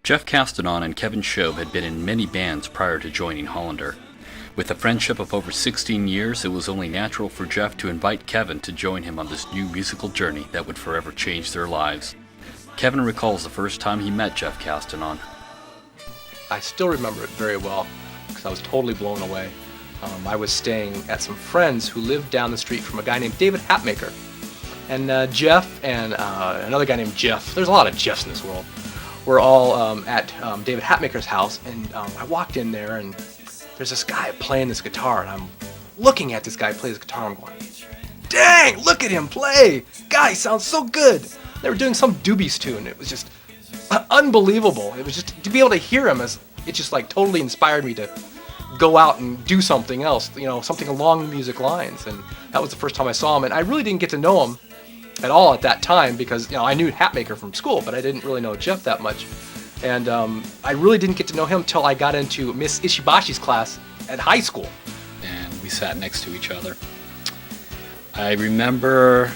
Jeff Castanon and Kevin Shobe had been in many bands prior to joining Hollander. With a friendship of over 16 years, it was only natural for Jeff to invite Kevin to join him on this new musical journey that would forever change their lives. Kevin recalls the first time he met Jeff Castanon. I still remember it very well because I was totally blown away. I was staying at some friends who lived down the street from a guy named David Hatmaker. And Jeff and another guy named Jeff, there's a lot of Jeffs in this world, were all at David Hatmaker's house. And I walked in there and there's this guy playing this guitar. And I'm looking at this guy play his guitar. I'm going, dang, look at him play. Guy sounds so good. They were doing some Doobies tune. It was just unbelievable. It was just to be able to hear him, it just like totally inspired me to go out and do something else, something along the music lines. And that was the first time I saw him. And I really didn't get to know him at all at that time because I knew Hatmaker from school, but I didn't really know Jeff that much. And I really didn't get to know him till I got into Miss Ishibashi's class at high school. And we sat next to each other. I remember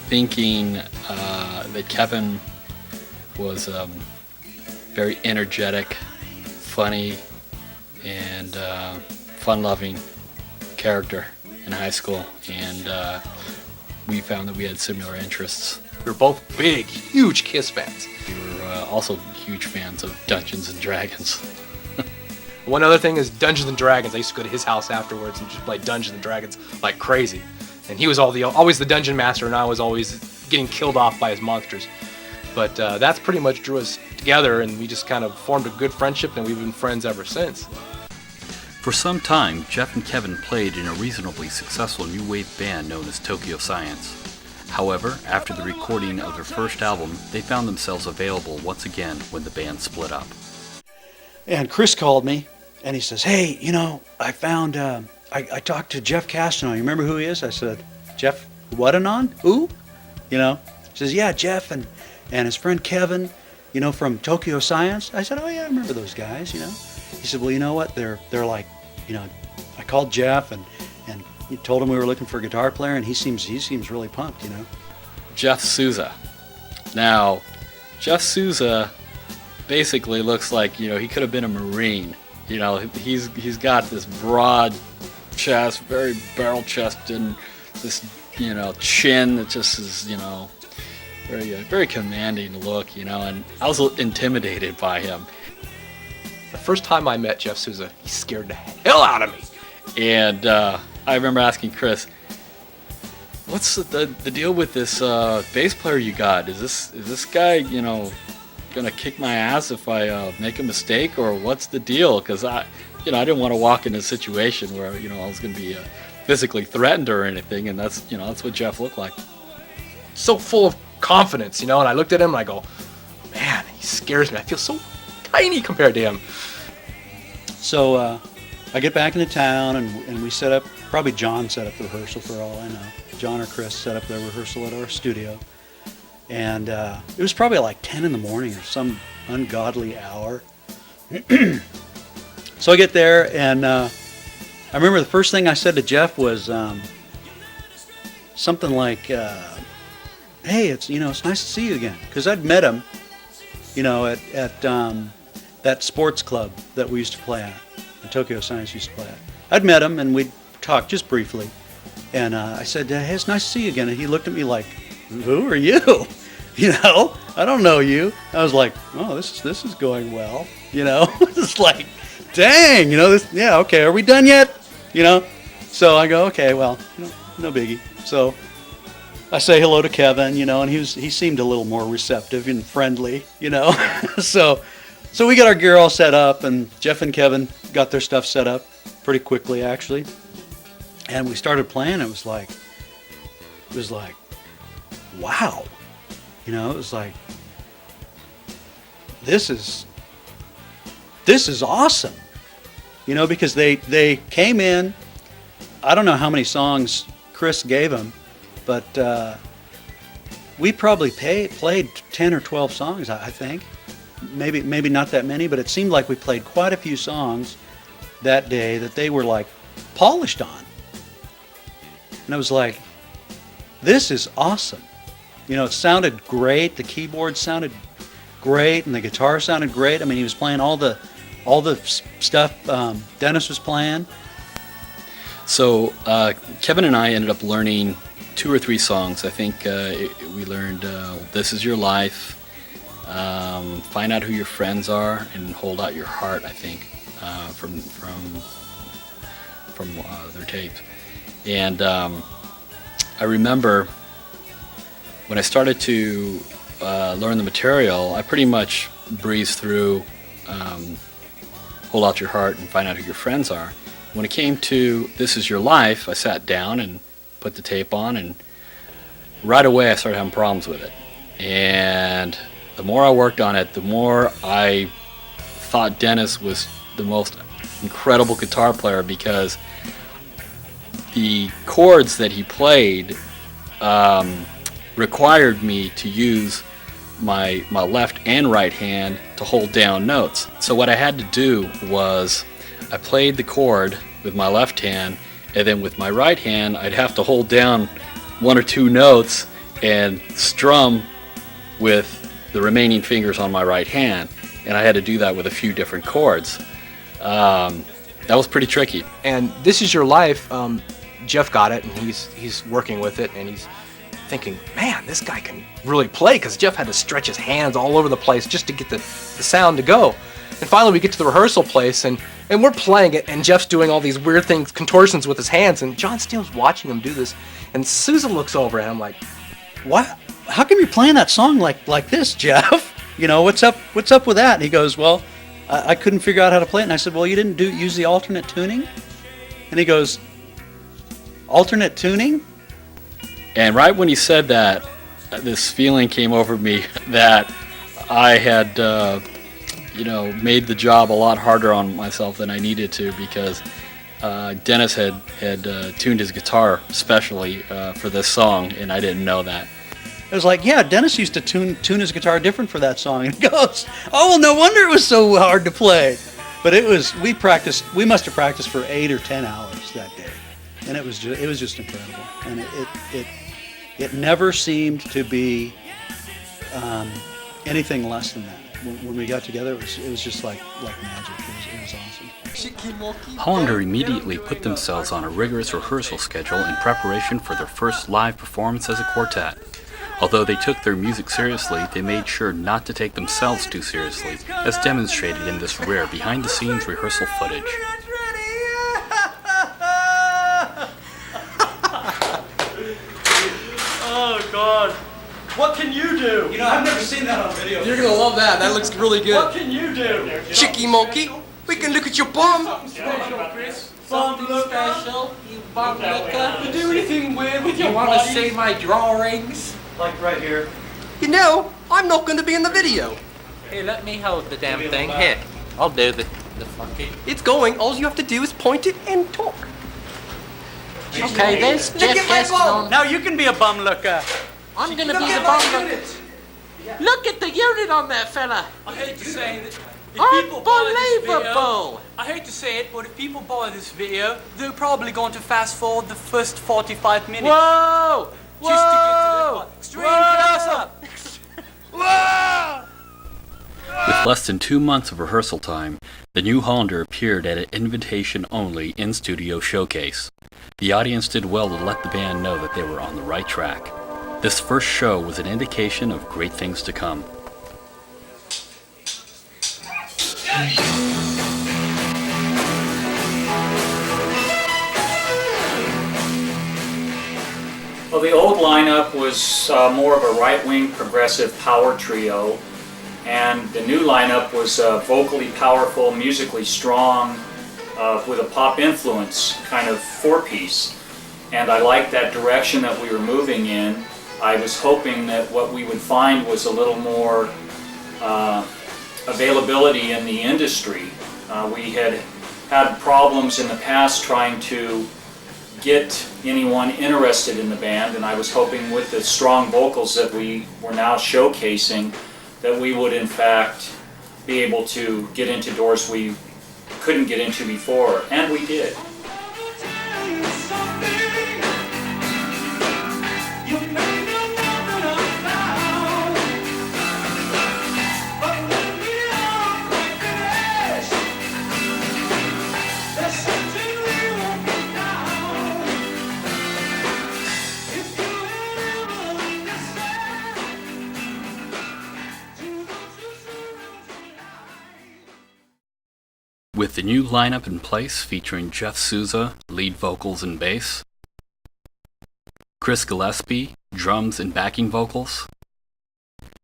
thinking that Kevin was very energetic, funny, and fun-loving character in high school, and we found that we had similar interests. We were both big, huge Kiss fans. We were also huge fans of Dungeons and Dragons. One other thing is Dungeons and Dragons. I used to go to his house afterwards and just play Dungeons and Dragons like crazy. And he was always the dungeon master, and I was always getting killed off by his monsters. But that's pretty much drew us together, and we just kind of formed a good friendship, and we've been friends ever since. For some time, Jeff and Kevin played in a reasonably successful new wave band known as Tokyo Science. However, after the recording of their first album, they found themselves available once again when the band split up. And Chris called me, and he says, hey, I found, I talked to Jeff Castanon. You remember who he is? I said, Jeff Whatanon? Who? He says, yeah, Jeff and his friend Kevin, from Tokyo Science. I said, oh yeah, I remember those guys, He said, well, you know what? They're like, I called Jeff and he told him we were looking for a guitar player, and he seems really pumped, Jeff Souza. Now, Jeff Souza basically looks like, he could have been a Marine. He's got this broad chest, very barrel chested, and this, chin that just is, very, very commanding look, and I was intimidated by him. The first time I met Jeff Souza, he scared the hell out of me. And I remember asking Chris, what's the deal with this bass player you got? Is this guy, gonna kick my ass if I make a mistake, or what's the deal? Because I didn't want to walk in a situation where, I was gonna be physically threatened or anything, and that's what Jeff looked like. So full of confidence, and I looked at him and I go, man, he scares me. I feel so tiny compared to him. So I get back into town, and we set up, probably John set up the rehearsal for all I know. John or Chris set up the rehearsal at our studio. And it was probably like 10 in the morning or some ungodly hour. So I get there, and I remember the first thing I said to Jeff was something like, hey, it's nice to see you again. Because I'd met him, at that sports club that we used to play at, and Tokyo Science used to play at. I'd met him, and we'd talked just briefly. And I said, hey, it's nice to see you again. And he looked at me like, who are you? I don't know you. I was like, oh, this is going well. It's like, dang, yeah, okay, are we done yet? So I go, okay, well, no biggie. So I say hello to Kevin, and he seemed a little more receptive and friendly, So we got our gear all set up, and Jeff and Kevin got their stuff set up pretty quickly, actually. And we started playing. It was like, wow. It was like, this is awesome. Because they came in. I don't know how many songs Chris gave them, but we probably played 10 or 12 songs, I think. Maybe not that many, but it seemed like we played quite a few songs that day that they were like polished on. And I was like, this is awesome. It sounded great. The keyboard sounded great, and the guitar sounded great. I mean, he was playing all the stuff Dennis was playing. So Kevin and I ended up learning 2 or 3 songs. I think we learned "This Is Your Life," "Find Out Who Your Friends Are," and "Hold Out Your Heart." I think from their tapes. And I remember when I started to learn the material, I pretty much breezed through "Hold Out Your Heart" and "Find Out Who Your Friends Are." When it came to "This Is Your Life," I sat down and put the tape on, and right away I started having problems with it. And the more I worked on it, the more I thought Dennis was the most incredible guitar player, because the chords that he played required me to use my left and right hand to hold down notes. So what I had to do was I played the chord with my left hand, and then with my right hand I'd have to hold down 1 or 2 notes and strum with the remaining fingers on my right hand, and I had to do that with a few different chords. That was pretty tricky. And "This Is Your Life," Jeff got it, and he's working with it, and he's thinking, man, this guy can really play, because Jeff had to stretch his hands all over the place just to get the sound to go. And finally we get to the rehearsal place, and we're playing it, and Jeff's doing all these weird things, contortions with his hands, and John Steele's watching him do this, and Susan looks over at him like, What? How come you're playing that song like this, Jeff? You know, what's up with that? And he goes, well, I couldn't figure out how to play it. And I said, well, you didn't use the alternate tuning? And he goes, alternate tuning? And right when he said that, this feeling came over me that I had made the job a lot harder on myself than I needed to, because Dennis had tuned his guitar specially for this song, and I didn't know that. It was like, yeah, Dennis used to tune his guitar different for that song. And he goes, oh, well, no wonder it was so hard to play. But we must have practiced for 8 or 10 hours that day. And it was just incredible. And it never seemed to be anything less than that. When we got together, it was just like magic. It was awesome. Hollander immediately put themselves on a rigorous rehearsal schedule in preparation for their first live performance as a quartet. Although they took their music seriously, they made sure not to take themselves too seriously, as demonstrated in this rare behind-the-scenes rehearsal footage. Oh, God. What can you do? You know, I've never seen that on video. you're gonna love that. That looks really good. What can you do? Chicky monkey, we can look at your bum. Something special, you bum looker. You do anything weird with your You want to body? see my drawings? Like right here. You know, I'm not going to be in the video. Here, let me hold the damn thing. Here, I'll do the fucking... It's going. All you have to do is point it and talk. Okay, there's Look Jeff at my Heston bum. on... Now you can be a bum looker. I'm gonna Look be the at my bum looker. unit. Look at the unit on that fella. I hate to say that if people buy this video, Unbelievable. I hate to say it, but if people buy this video, they're probably going to fast forward the first 45 minutes. Whoa! Just to get to this part. Extreme close-up. With less than 2 months of rehearsal time, the new Hollander appeared at an invitation-only in-studio showcase. The audience did well to let the band know that they were on the right track. This first show was an indication of great things to come. Well, the old lineup was more of a right-wing progressive power trio, and the new lineup was vocally powerful, musically strong, with a pop influence kind of four-piece. And I liked that direction that we were moving in. I was hoping that what we would find was a little more availability in the industry. We had had problems in the past trying to get anyone interested in the band, and I was hoping with the strong vocals that we were now showcasing that we would in fact be able to get into doors we couldn't get into before, and we did. With the new lineup in place featuring Jeff Souza, lead vocals and bass, Chris Gillespie, drums and backing vocals,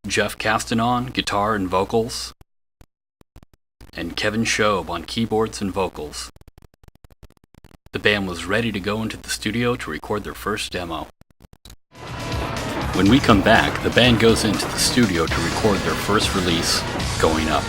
Jeff Castanon, guitar and vocals, and Kevin Shobe on keyboards and vocals. The band was ready to go into the studio to record their first demo. When we come back, the band goes into the studio to record their first release, Going Up.